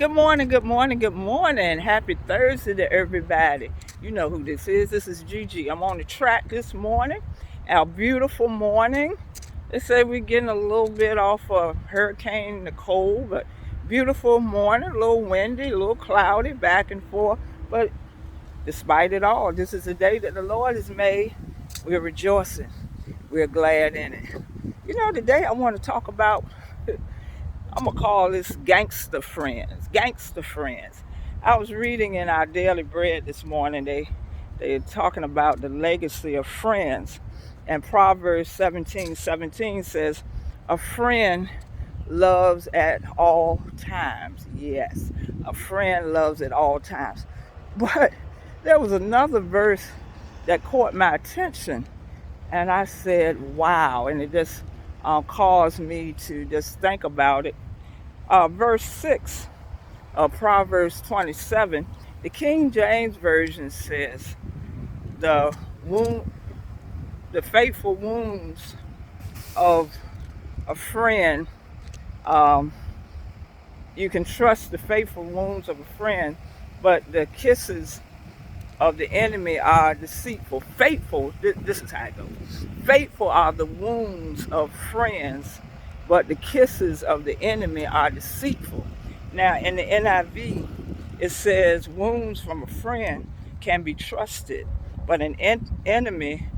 Good morning, good morning, good morning. Happy Thursday to everybody. You know who this is. This is Gigi. I'm on the track this morning. Our beautiful morning. They say we're getting a little bit off of Hurricane Nicole, but beautiful morning, a little windy, a little cloudy, back and forth. But despite it all, this is the day that the Lord has made. We're rejoicing. We're glad in it. You know, today I want to talk about I'm gonna call this gangster friends. Gangster friends. I was reading in our daily bread this morning. They're talking about the legacy of friends, and Proverbs 17:17 says, "A friend loves at all times." Yes, a friend loves at all times. But there was another verse that caught my attention, and I said, "Wow!" And it just caused me to just think about it. Verse 6 of Proverbs 27, the King James Version says, the wound, the faithful wounds of a friend, um, you can trust the faithful wounds of a friend, but the kisses of the enemy are deceitful. Faithful, this is how it goes. Faithful are the wounds of friends, but the kisses of the enemy are deceitful. Now, in the NIV, it says, wounds from a friend can be trusted, but an enemy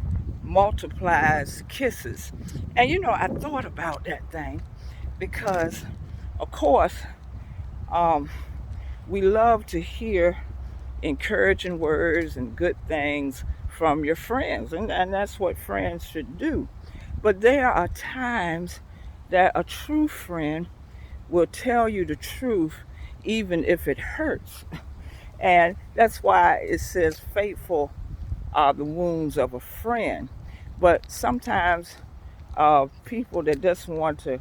multiplies kisses. And you know, I thought about that thing because, of course, um, we love to hear encouraging words and good things from your friends, and that's what friends should do. But there are times that a true friend will tell you the truth even if it hurts. And that's why it says faithful are the wounds of a friend. But sometimes people that just want to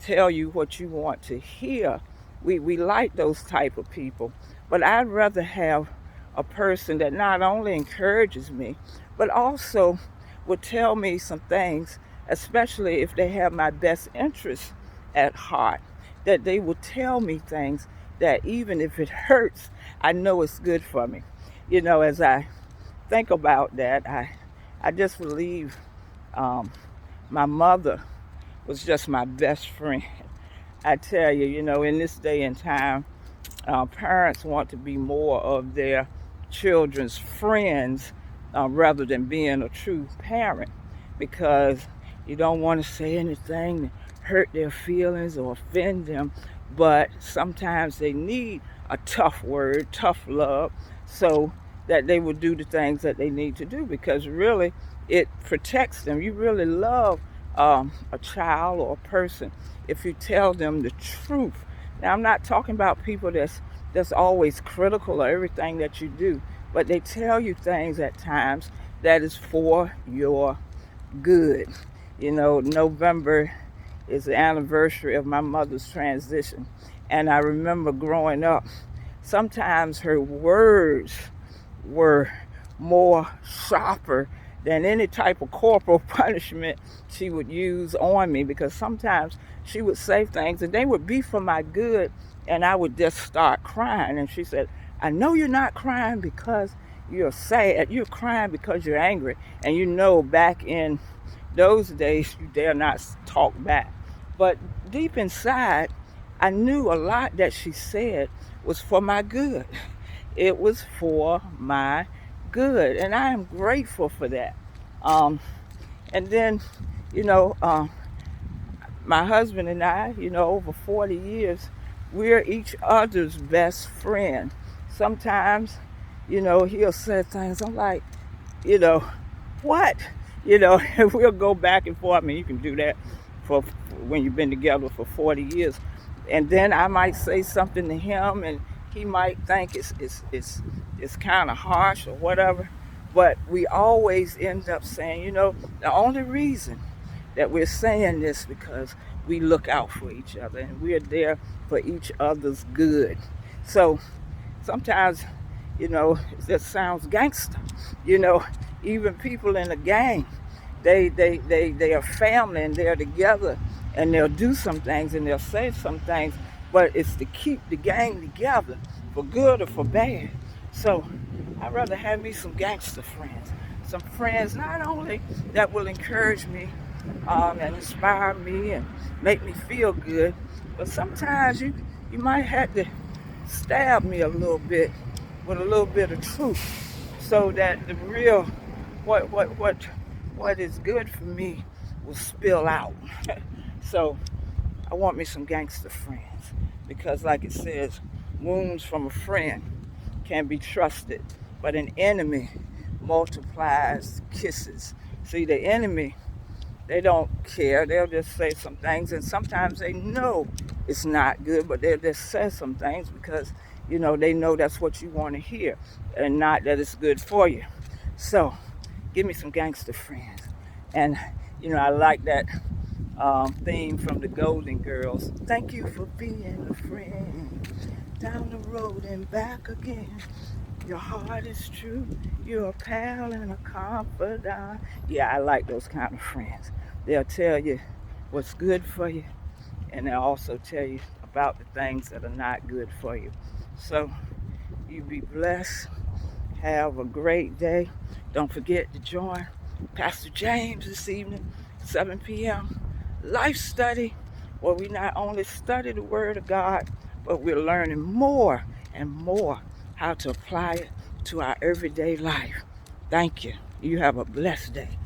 tell you what you want to hear, we like those type of people. But I'd rather have a person that not only encourages me, but also would tell me some things, especially if they have my best interests at heart, that they will tell me things that even if it hurts, I know it's good for me. You know, as I think about that, I just believe um, my mother was just my best friend. I tell you, you know, in this day and time, parents want to be more of their children's friends rather than being a true parent, because you don't want to say anything to hurt their feelings or offend them. But sometimes they need a tough word, tough love, so that they will do the things that they need to do, because really it protects them. You really love a child or a person if you tell them the truth. Now, I'm not talking about people that's always critical of everything that you do, but they tell you things at times that is for your good. You know, November is the anniversary of my mother's transition, and I remember growing up, sometimes her words were more sharper than any type of corporal punishment she would use on me, because sometimes she would say things and they would be for my good, and I would just start crying. And she said, "I know you're not crying because you're sad. You're crying because you're angry." And you know, back in those days, you dare not talk back. But deep inside, I knew a lot that she said was for my good. It was for my good, and I am grateful for that. Um, and then, you know, my husband and I, you know, over 40 years, we're each other's best friend. Sometimes, you know, he'll say things, I'm like, you know, what? You know, and we'll go back and forth. I mean, you can do that for when you've been together for 40 years. And then I might say something to him, and he might think it's kind of harsh or whatever. But we always end up saying, you know, the only reason that we're saying this because we look out for each other and we're there for each other's good. So sometimes, you know, it just sounds gangster. You know, even people in a gang, they are family and they're together, and they'll do some things and they'll say some things but it's to keep the gang together for good or for bad. So I'd rather have me some gangster friends. Some friends not only that will encourage me and inspire me and make me feel good, but sometimes you might have to stab me a little bit with a little bit of truth so that the real what is good for me will spill out. So I want me some gangster friends because like it says, wounds from a friend can be trusted, but an enemy multiplies kisses. See, the enemy, they don't care. They'll just say some things, and sometimes they know it's not good, but they'll just say some things because, they know that's what you want to hear and not that it's good for you. So, give me some gangster friends. And, I like that theme from the Golden Girls. Thank you for being a friend. Down the road and back again. Your heart is true. You're a pal and a confidant. Yeah, I like those kind of friends. They'll tell you what's good for you, and they'll also tell you about the things that are not good for you. So, you be blessed. Have a great day. Don't forget to join Pastor James this evening, 7 p.m. Life study, where we not only study the Word of God, but we're learning more and more how to apply it to our everyday life. Thank you. You have a blessed day.